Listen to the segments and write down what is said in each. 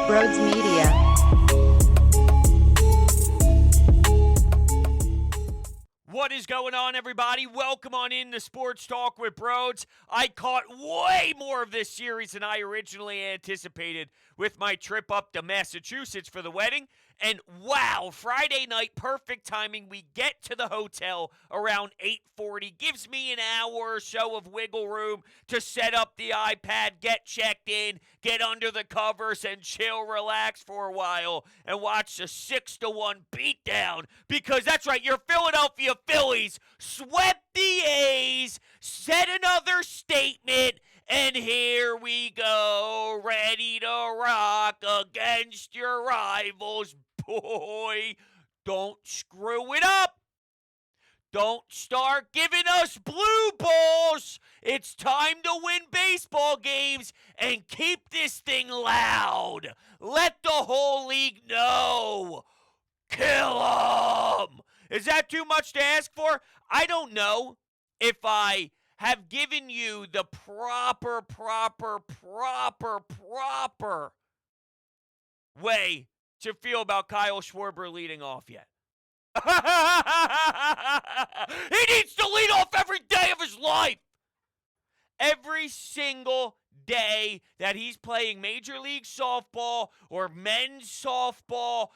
Broads Media. What is going on, everybody? Welcome on in to Sports Talk with Broads. I caught way more of this series than I originally anticipated with my trip up to Massachusetts for the wedding. And wow, Friday night, perfect timing. We get to the hotel around 8:40. Gives me an hour or so of wiggle room to set up the iPad, get checked in, get under the covers, and chill, relax for a while, and watch the 6-1 beatdown. Because that's right, your Philadelphia Phillies swept the A's, set another statement, and here we go, ready to rock against your rivals. Boy, don't screw it up. Don't start giving us blue balls. It's time to win baseball games and keep this thing loud. Let the whole league know. Kill 'em. Is that too much to ask for? I don't know if I have given you the proper way to feel about Kyle Schwarber leading off yet. He needs to lead off every day of his life. Every single day that he's playing Major League Softball or men's softball,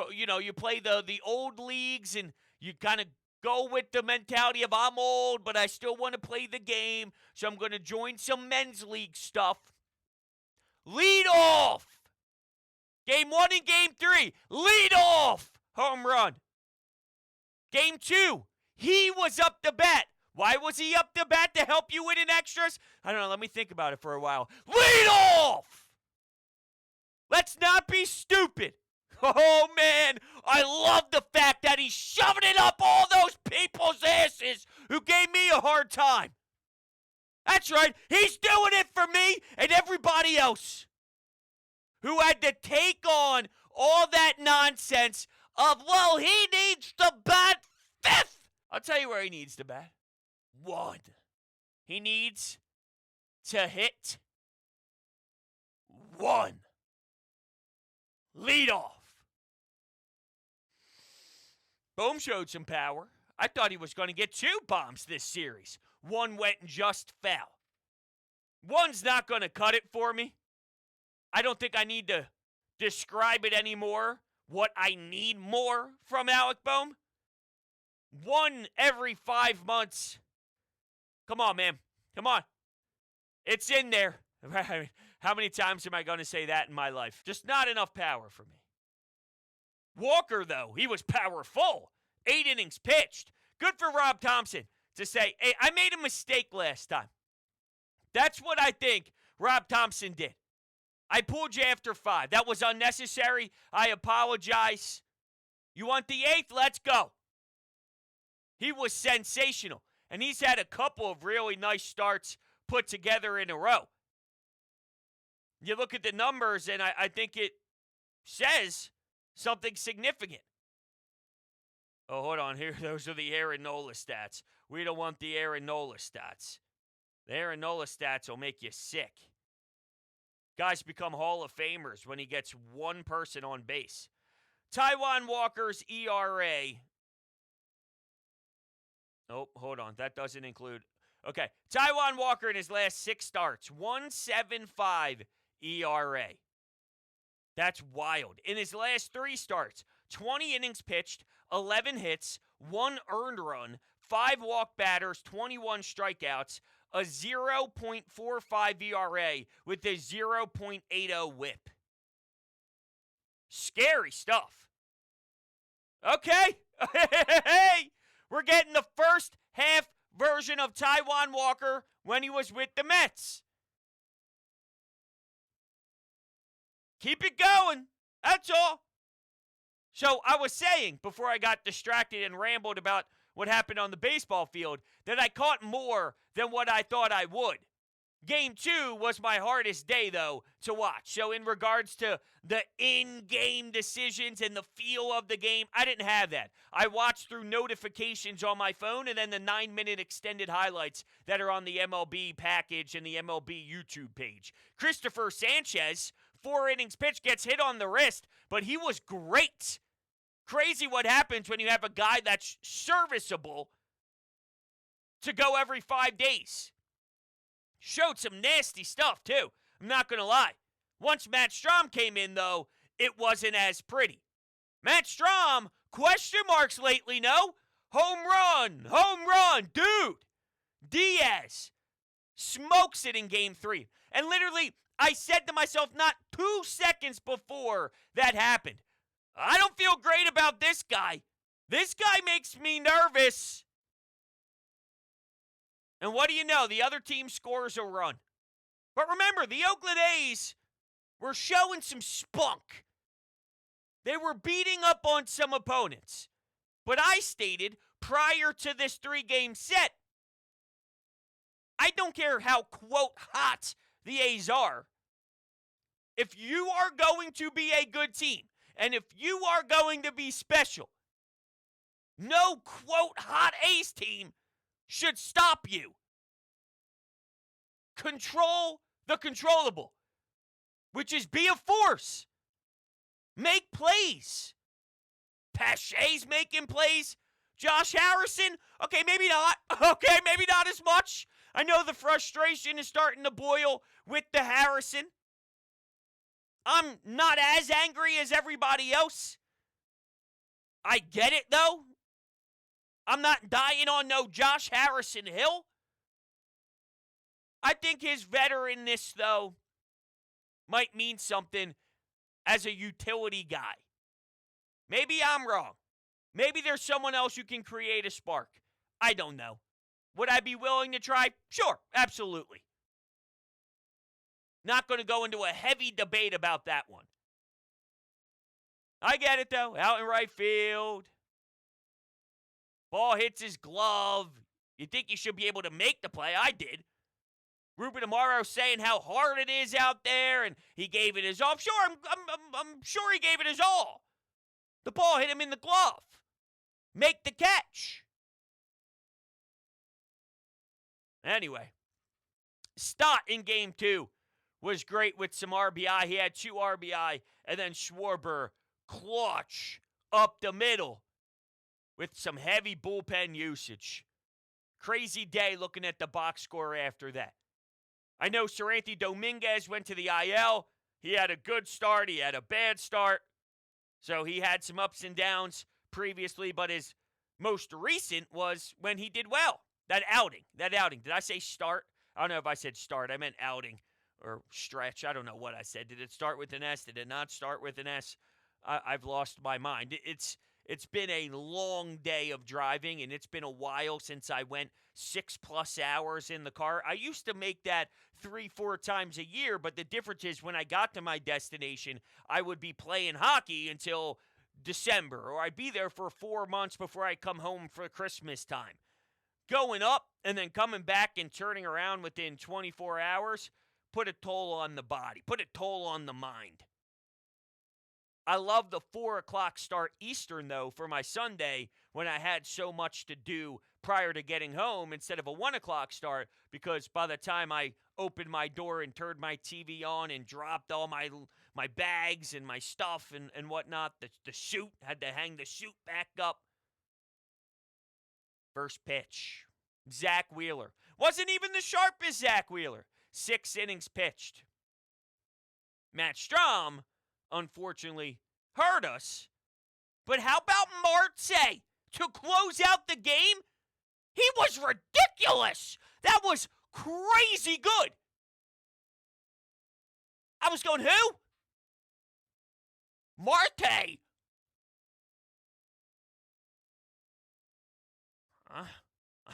you play the old leagues and you kind of go with the mentality of I'm old, but I still want to play the game, so I'm going to join some men's league stuff. Lead off. Game 1 and Game 3, lead off, home run. Game 2, he was up to bat. Why was he up to bat? To help you win in extras? I don't know, let me think about it for a while. Lead off! Let's not be stupid. Oh, man, I love the fact that he's shoving it up all those people's asses who gave me a hard time. That's right, he's doing it for me and everybody else who had to take on all that nonsense of, well, he needs to bat 5th. I'll tell you where he needs to bat. 1. He needs to hit 1. Lead off. Bohm showed some power. I thought he was going to get 2 bombs this series. 1 went and just fell. 1's not going to cut it for me. I don't think I need to describe it anymore, what I need more from Alec Bohm. 1 every 5 months. Come on, man. Come on. It's in there. How many times am I going to say that in my life? Just not enough power for me. Walker, though, he was powerful. 8 innings pitched. Good for Rob Thompson to say, hey, I made a mistake last time. That's what I think Rob Thompson did. I pulled you after 5. That was unnecessary. I apologize. You want the 8th? Let's go. He was sensational. And he's had a couple of really nice starts put together in a row. You look at the numbers, and I think it says something significant. Oh, hold on here. Those are the Aaron Nola stats. We don't want the Aaron Nola stats. The Aaron Nola stats will make you sick. Guys become Hall of Famers when he gets 1 person on base. Taijuan Walker's ERA. Oh, hold on. That doesn't include. Okay. Taijuan Walker in his last 6 starts, 1.75 ERA. That's wild. In his last 3 starts, 20 innings pitched, 11 hits, 1 earned run, 5 walk batters, 21 strikeouts, a 0.45 ERA with a 0.80 whip. Scary stuff. Okay. Hey, we're getting the first half version of Taijuan Walker when he was with the Mets. Keep it going. That's all. So I was saying, before I got distracted and rambled about what happened on the baseball field, that I caught more than what I thought I would. Game 2 was my hardest day, though, to watch. So in regards to the in-game decisions and the feel of the game, I didn't have that. I watched through notifications on my phone and then the 9-minute extended highlights that are on the MLB package and the MLB YouTube page. Christopher Sanchez 4 innings pitch, gets hit on the wrist, but he was great. Crazy what happens when you have a guy that's serviceable to go every 5 days. Showed some nasty stuff, too. I'm not going to lie. Once Matt Strahm came in, though, it wasn't as pretty. Matt Strahm, question marks lately, no? Home run, dude. Diaz smokes it in Game 3. And literally, I said to myself not 2 seconds before that happened, I don't feel great about this guy. This guy makes me nervous. And what do you know? The other team scores a run. But remember, the Oakland A's were showing some spunk. They were beating up on some opponents. But I stated prior to this 3-game set, I don't care how, quote, hot the A's are. If you are going to be a good team, and if you are going to be special, no, quote, hot A's team should stop you. Control the controllable, which is be a force. Make plays. Pache's making plays. Josh Harrison, okay, maybe not. Okay, maybe not as much. I know the frustration is starting to boil with the Harrison. I'm not as angry as everybody else. I get it, though. I'm not dying on no Josh Harrison hill. I think his veteranness, though, might mean something as a utility guy. Maybe I'm wrong. Maybe there's someone else who can create a spark. I don't know. Would I be willing to try? Sure, absolutely. Not going to go into a heavy debate about that one. I get it, though. Out in right field. Ball hits his glove. You think you should be able to make the play. I did. Ruben Amaro saying how hard it is out there, and he gave it his all. Sure, I'm sure he gave it his all. The ball hit him in the glove. Make the catch. Anyway, Stott in Game 2 was great with some RBI. He had 2 RBI, and then Schwarber clutch up the middle with some heavy bullpen usage. Crazy day looking at the box score after that. I know Seranthony Dominguez went to the IL. He had a good start. He had a bad start. So he had some ups and downs previously, but his most recent was when he did well. That outing. Did I say start? I don't know if I said start. I meant outing or stretch. I don't know what I said. Did it start with an S? Did it not start with an S? I've lost my mind. It's been a long day of driving, and it's been a while since I went 6+ hours in the car. I used to make that 3-4 times a year, but the difference is when I got to my destination, I would be playing hockey until December, or I'd be there for 4 months before I come home for Christmas time. Going up and then coming back and turning around within 24 hours put a toll on the body, put a toll on the mind. I love the 4 o'clock start Eastern, though, for my Sunday when I had so much to do prior to getting home instead of a 1 o'clock start, because by the time I opened my door and turned my TV on and dropped all my bags and my stuff and whatnot, the suit, had to hang the suit back up. First pitch, Zach Wheeler. Wasn't even the sharpest Zach Wheeler. 6 innings pitched. Matt Strahm, unfortunately, hurt us. But how about Marte to close out the game? He was ridiculous. That was crazy good. I was going, who? Marte.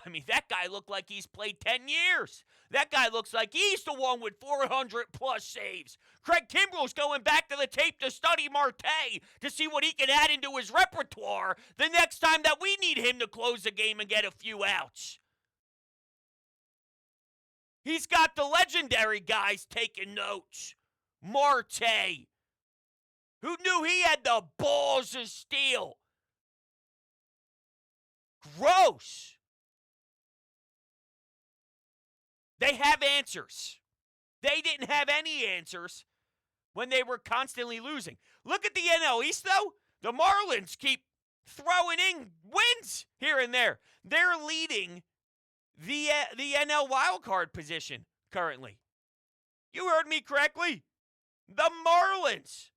I mean, that guy looked like he's played 10 years. That guy looks like he's the one with 400-plus saves. Craig Kimbrell's going back to the tape to study Marte to see what he can add into his repertoire the next time that we need him to close the game and get a few outs. He's got the legendary guys taking notes. Marte. Who knew he had the balls of steel? Gross. They have answers. They didn't have any answers. when they were constantly losing. Look at the NL East, though. The Marlins keep throwing in wins here and there. They're leading the NL wildcard position currently. You heard me correctly. The Marlins.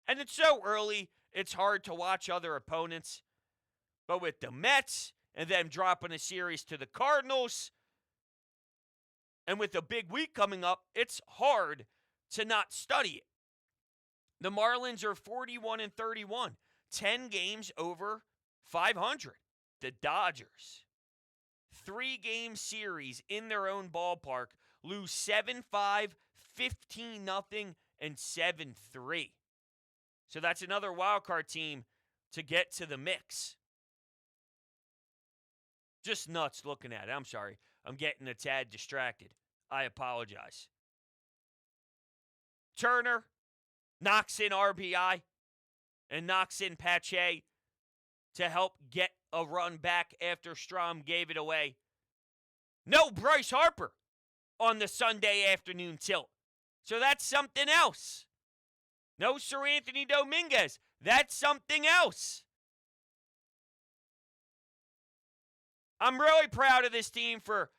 And it's so early, it's hard to watch other opponents. But with the Mets and them dropping a series to the Cardinals, and with a big week coming up, it's hard to not study it. The Marlins are 41-31, 10 games over 500. The Dodgers, 3-game series in their own ballpark, lose 7-5, 15-0, and 7-3. So that's another wildcard team to get to the mix. Just nuts looking at it. I'm sorry. I'm getting a tad distracted. I apologize. Turner knocks in RBI and knocks in Pache to help get a run back after Strom gave it away. No Bryce Harper on the Sunday afternoon tilt. So that's something else. No Sir Anthony Dominguez. That's something else. I'm really proud of this team for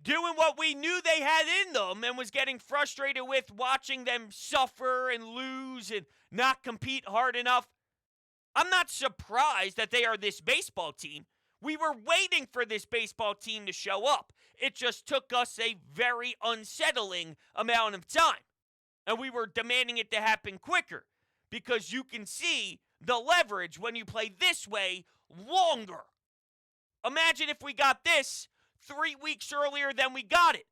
doing what we knew they had in them and was getting frustrated with watching them suffer and lose and not compete hard enough. I'm not surprised that they are this baseball team. We were waiting for this baseball team to show up. It just took us a very unsettling amount of time. And we were demanding it to happen quicker because you can see the leverage when you play this way longer. Imagine if we got this 3 weeks earlier than we got it.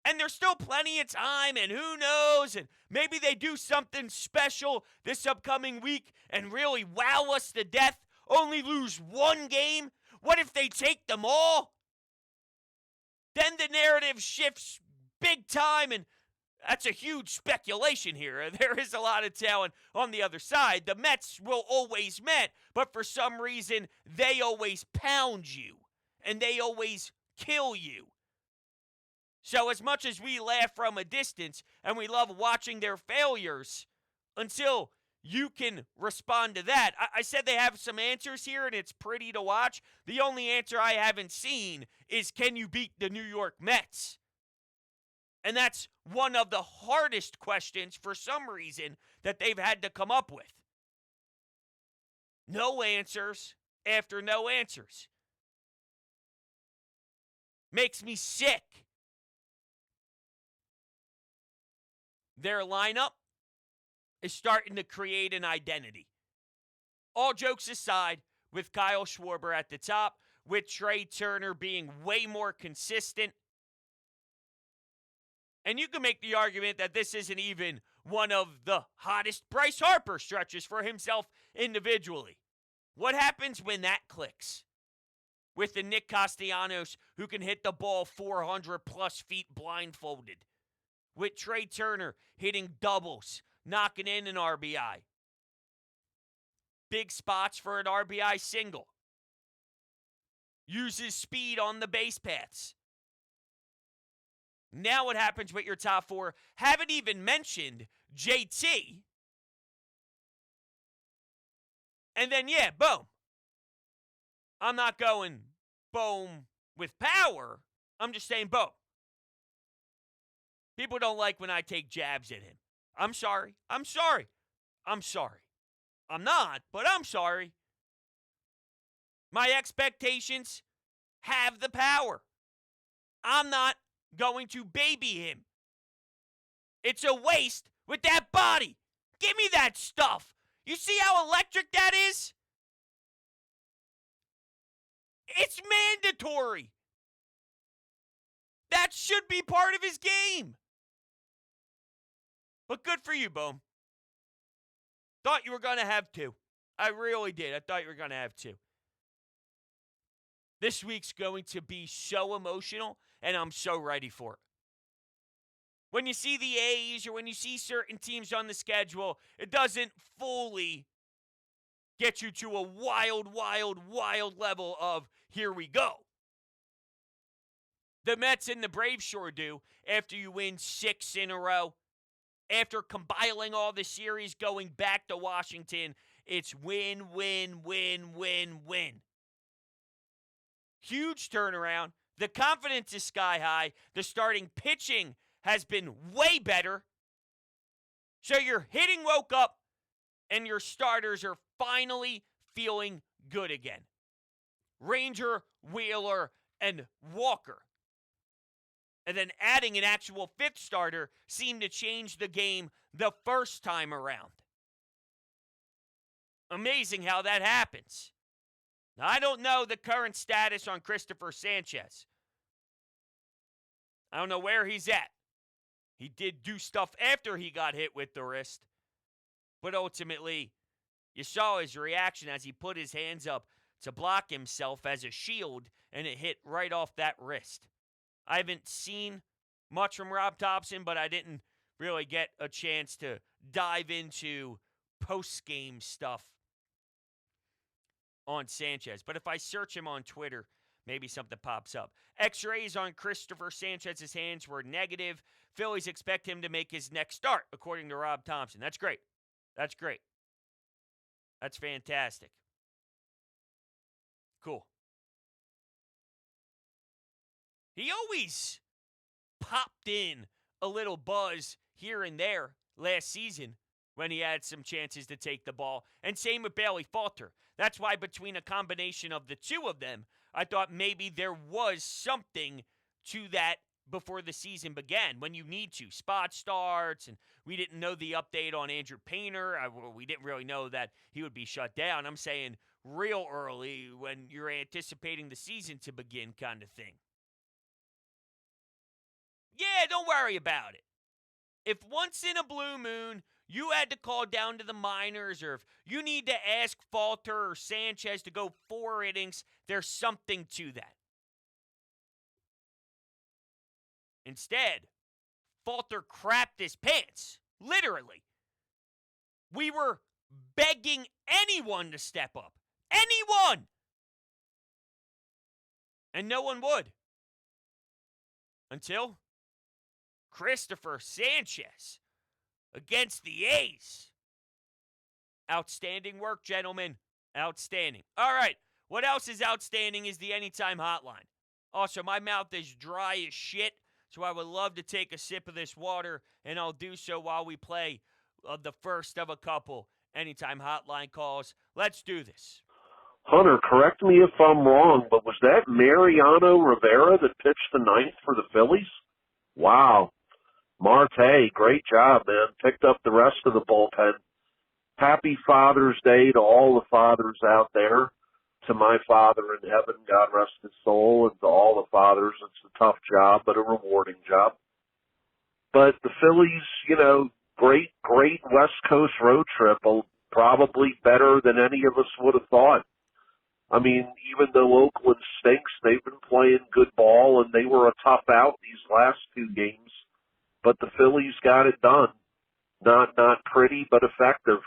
And there's still plenty of time, and who knows, and maybe they do something special this upcoming week and really wow us to death, only lose one game. What if they take them all? Then the narrative shifts big time, and that's a huge speculation here. There is a lot of talent on the other side. The Mets will always Met, but for some reason, they always pound you, and they always kill you. So as much as we laugh from a distance, and we love watching their failures, until you can respond to that. I said they have some answers here, and it's pretty to watch. The only answer I haven't seen is, can you beat the New York Mets? And that's one of the hardest questions, for some reason, that they've had to come up with. No answers after no answers. Makes me sick. Their lineup is starting to create an identity. All jokes aside, with Kyle Schwarber at the top, with Trey Turner being way more consistent. And you can make the argument that this isn't even one of the hottest Bryce Harper stretches for himself individually. What happens when that clicks? With the Nick Castellanos who can hit the ball 400 plus feet blindfolded. With Trey Turner hitting doubles, knocking in an RBI. Big spots for an RBI single. Uses speed on the base paths. Now what happens with your top four? Haven't even mentioned JT. And then, yeah, boom. I'm not going boom with power. I'm just saying boom. People don't like when I take jabs at him. I'm sorry. I'm sorry. I'm sorry. I'm not, but I'm sorry. My expectations have the power. I'm not going to baby him. It's a waste with that body. Give me that stuff. You see how electric that is? It's mandatory. That should be part of his game. But good for you, Boom. Thought you were going to have two. I really did. I thought you were going to have two. This week's going to be so emotional, and I'm so ready for it. When you see the A's or when you see certain teams on the schedule, it doesn't fully get you to a wild, wild, wild level of here we go. The Mets and the Braves sure do after you win 6 in a row. after compiling all the series going back to Washington, it's win, win, win, win, win. Huge turnaround. The confidence is sky high. The starting pitching has been way better. So your hitting woke up, and your starters are finally feeling good again. Ranger, Wheeler, and Walker. And then adding an actual fifth starter seemed to change the game the first time around. Amazing how that happens. Now, I don't know the current status on Christopher Sanchez. I don't know where he's at. He did do stuff after he got hit with the wrist. But ultimately, you saw his reaction as he put his hands up to block himself as a shield, and it hit right off that wrist. I haven't seen much from Rob Thompson, but I didn't really get a chance to dive into post-game stuff on Sanchez. But if I search him on Twitter, maybe something pops up. X-rays on Christopher Sanchez's hands were negative. Phillies expect him to make his next start, according to Rob Thompson. That's great. That's great. That's fantastic. Cool. He always popped in a little buzz here and there last season when he had some chances to take the ball. And same with Bailey Falter. That's why between a combination of the two of them, I thought maybe there was something to that before the season began, when you need to. Spot starts, and we didn't know the update on Andrew Painter. We didn't really know that he would be shut down. I'm saying real early when you're anticipating the season to begin kind of thing. Yeah, don't worry about it. If once in a blue moon you had to call down to the minors, or if you need to ask Falter or Sanchez to go 4 innings, there's something to that. Instead, Falter crapped his pants, literally. We were begging anyone to step up. Anyone! And no one would. Until Christopher Sanchez against the A's. Outstanding work, gentlemen. Outstanding. All right. What else is outstanding is the Anytime Hotline. Also, my mouth is dry as shit, so I would love to take a sip of this water, and I'll do so while we play the first of a couple Anytime Hotline calls. Let's do this. Hunter, correct me if I'm wrong, but was that Mariano Rivera that pitched the ninth for the Phillies? Wow. Marte, great job, man. Picked up the rest of the bullpen. Happy Father's Day to all the fathers out there. To my father in heaven, God rest his soul, and to all the fathers, it's a tough job, but a rewarding job. But the Phillies, great West Coast road trip, probably better than any of us would have thought. I mean, even though Oakland stinks, they've been playing good ball, and they were a tough out these last 2 games. But the Phillies got it done. Not pretty, but effective.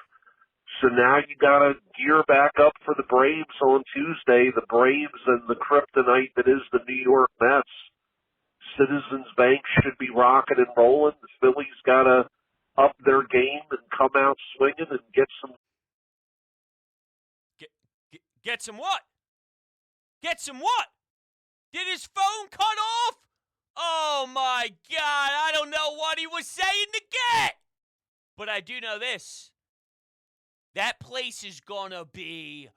So now you got to gear back up for the Braves on Tuesday. The Braves and the kryptonite that is the New York Mets. Citizens Bank should be rocking and rolling. The Phillies got to up their game and come out swinging and get some. Get some what? Get some what? Did his phone cut off? Oh my God, I don't know what he was saying to get. But I do know this. That place is gonna be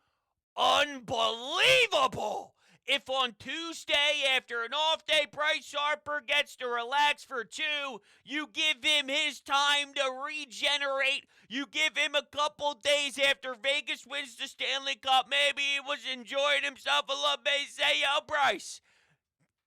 unbelievable. If on Tuesday, after an off day, Bryce Harper gets to relax for 2, you give him his time to regenerate. You give him a couple days after Vegas wins the Stanley Cup. Maybe he was enjoying himself a little bit. Say, yo, Bryce,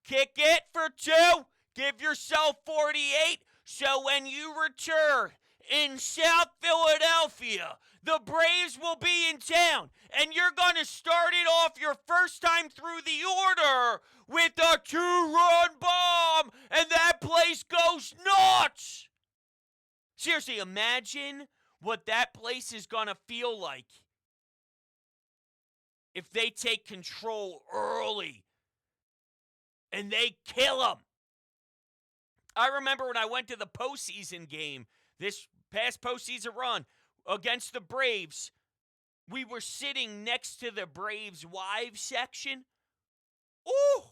kick it for 2. Give yourself 48. So when you return in South Philadelphia, the Braves will be in town, and you're going to start it off your first time through the order with a 2-run bomb, and that place goes nuts. Seriously, imagine what that place is going to feel like if they take control early and they kill them. I remember when I went to the postseason game this past postseason run against the Braves, we were sitting next to the Braves' wives section. Ooh,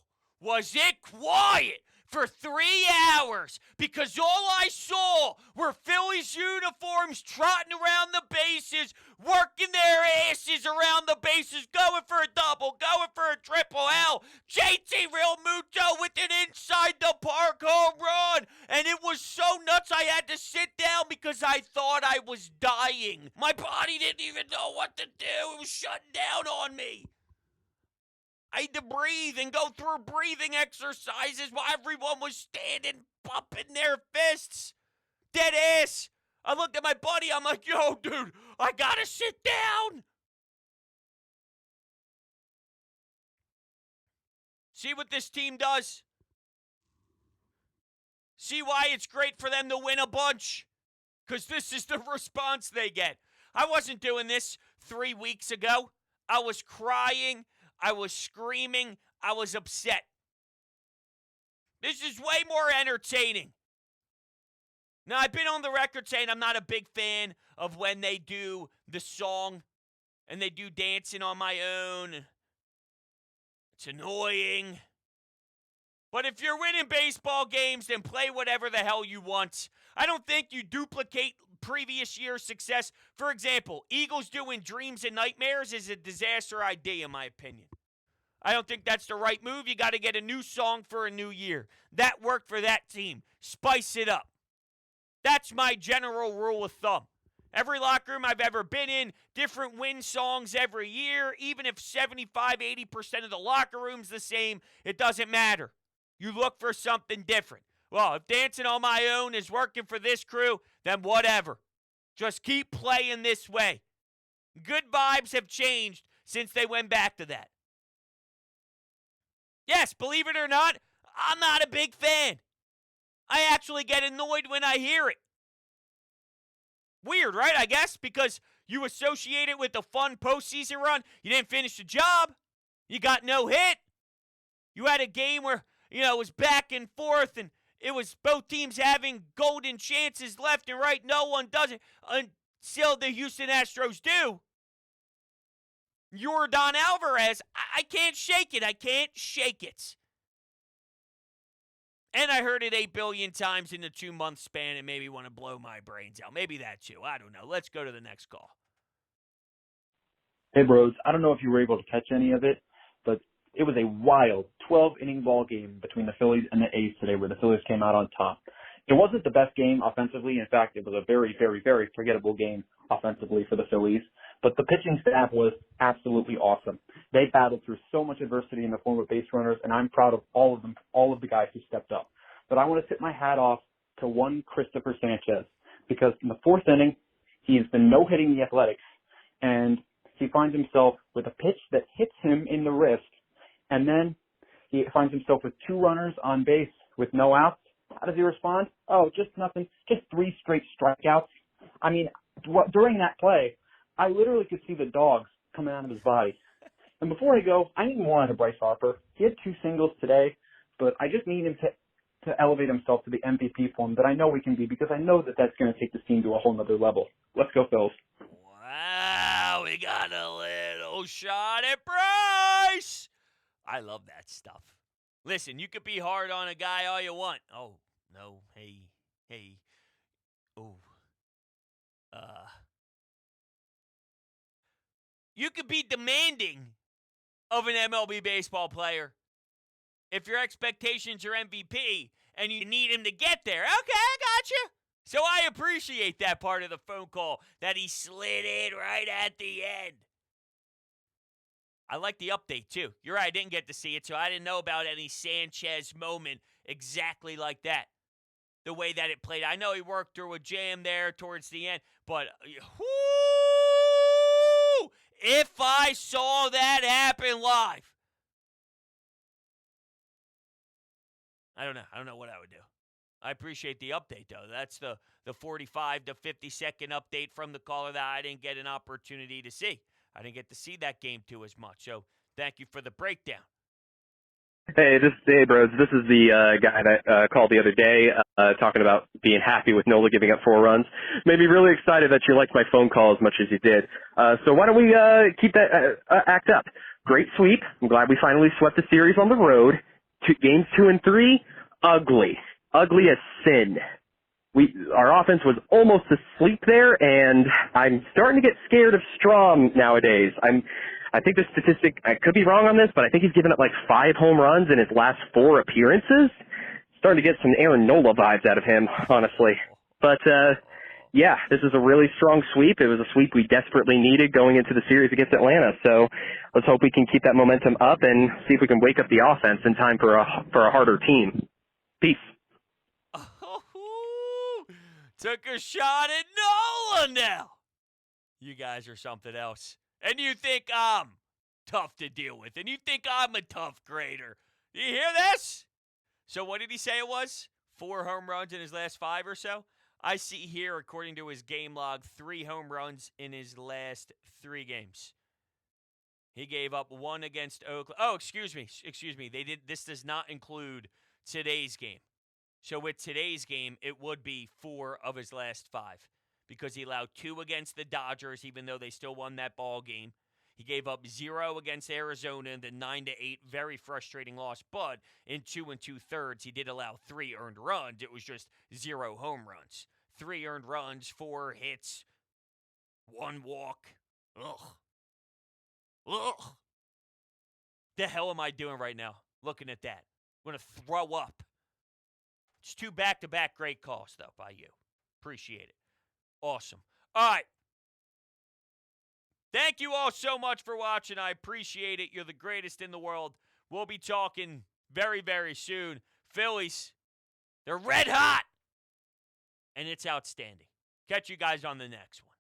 was it quiet for 3 hours because all I saw were Phillies uniforms trotting around the bases, working their asses around the bases, going for a double, going for a triple L. JT Realmuto with an inside the park home run. And it was so nuts I had to sit down because I thought I was dying. My body didn't even know what to do. It was shutting down on me. I had to breathe and go through breathing exercises while everyone was standing, pumping their fists. Dead ass. I looked at my buddy. I'm like, yo, dude, I gotta sit down. See what this team does? See why it's great for them to win a bunch? Because this is the response they get. I wasn't doing this 3 weeks ago. I was crying. I was screaming. I was upset. This is way more entertaining. Now, I've been on the record saying I'm not a big fan of when they do the song and they do Dancing on My Own. It's annoying. But if you're winning baseball games, then play whatever the hell you want. I don't think you duplicate previous year's success. For example, Eagles doing Dreams and Nightmares is a disaster idea, in my opinion. I don't think that's the right move. You got to get a new song for a new year. That worked for that team. Spice it up. That's my general rule of thumb. Every locker room I've ever been in, different win songs every year. Even if 75, 80% of the locker room's the same, it doesn't matter. You look for something different. Well, if Dancing on My Own is working for this crew, then whatever. Just keep playing this way. Good vibes have changed since they went back to that. Yes, believe it or not, I'm not a big fan. I actually get annoyed when I hear it. Weird, right, I guess? Because you associate it with the fun postseason run. You didn't finish the job. You got no hit. You had a game where, it was back and forth, and it was both teams having golden chances left and right. No one does it until the Houston Astros do. Yordan Alvarez, I can't shake it. I can't shake it. And I heard it 8 billion times in the 2-month span and maybe want to blow my brains out. Maybe that too. I don't know. Let's go to the next call. Hey, bros. I don't know if you were able to catch any of it, but it was a wild 12-inning ball game between the Phillies and the A's today where the Phillies came out on top. It wasn't the best game offensively. In fact, it was a very, very, very forgettable game offensively for the Phillies. But the pitching staff was absolutely awesome. They battled through so much adversity in the form of base runners, and I'm proud of all of them, all of the guys who stepped up. But I want to tip my hat off to one Christopher Sanchez, because in the 4th inning, he's been no-hitting the Athletics, and he finds himself with a pitch that hits him in the wrist, and then he finds himself with 2 runners on base with no outs. How does he respond? Oh, just nothing. Just 3 straight strikeouts. I mean, during that play, I literally could see the dogs coming out of his body. And before I go, I need more out of Bryce Harper. He had 2 singles today, but I just need him to elevate himself to the MVP form that I know he can be, because I know that that's going to take this team to a whole nother level. Let's go, Phils. Wow, we got a little shot at Bryce. I love that stuff. Listen, you could be hard on a guy all you want. Oh, no, hey, oh, you could be demanding of an MLB baseball player if your expectations are MVP and you need him to get there. Okay, I got you. So I appreciate that part of the phone call, that he slid in right at the end. I like the update, too. You're right, I didn't get to see it, so I didn't know about any Sanchez moment exactly like that, the way that it played. I know he worked through a jam there towards the end, but whoo, if I saw that happen live, I don't know what I would do. I appreciate the update, though. That's the 45 to 50-second update from the caller that I didn't get an opportunity to see. I didn't get to see that game too as much, so thank you for the breakdown. Hey, bros. This is the guy that called the other day talking about being happy with Nola giving up 4 runs. Made me really excited that you liked my phone call as much as you did. So why don't we keep that act up? Great sweep. I'm glad we finally swept the series on the road. Games 2 and 3, ugly. Ugly as sin. Our offense was almost asleep there, and I'm starting to get scared of Strom nowadays. I think the statistic, I could be wrong on this, but I think he's given up like 5 home runs in his last 4 appearances. Starting to get some Aaron Nola vibes out of him, honestly. But, yeah, this is a really strong sweep. It was a sweep we desperately needed going into the series against Atlanta. So let's hope we can keep that momentum up and see if we can wake up the offense in time for a harder team. Peace. Oh, took a shot at Nola now. You guys are something else. And you think I'm tough to deal with. And you think I'm a tough grader. You hear this? So what did he say it was? 4 home runs in his last 5 or so? I see here, according to his game log, 3 home runs in his last 3 games. He gave up 1 against Oakland. Oh, excuse me. This does not include today's game. So with today's game, it would be 4 of his last 5 because he allowed 2 against the Dodgers, even though they still won that ball game. He gave up 0 against Arizona in the 9-8, very frustrating loss. But in 2 2/3, he did allow 3 earned runs. It was just 0 home runs. 3 earned runs, 4 hits, 1 walk. Ugh. The hell am I doing right now? Looking at that. I'm going to throw up. It's 2 back-to-back great calls, though, by you. Appreciate it. Awesome. All right. Thank you all so much for watching. I appreciate it. You're the greatest in the world. We'll be talking very, very soon. Phillies, they're red hot. And it's outstanding. Catch you guys on the next one.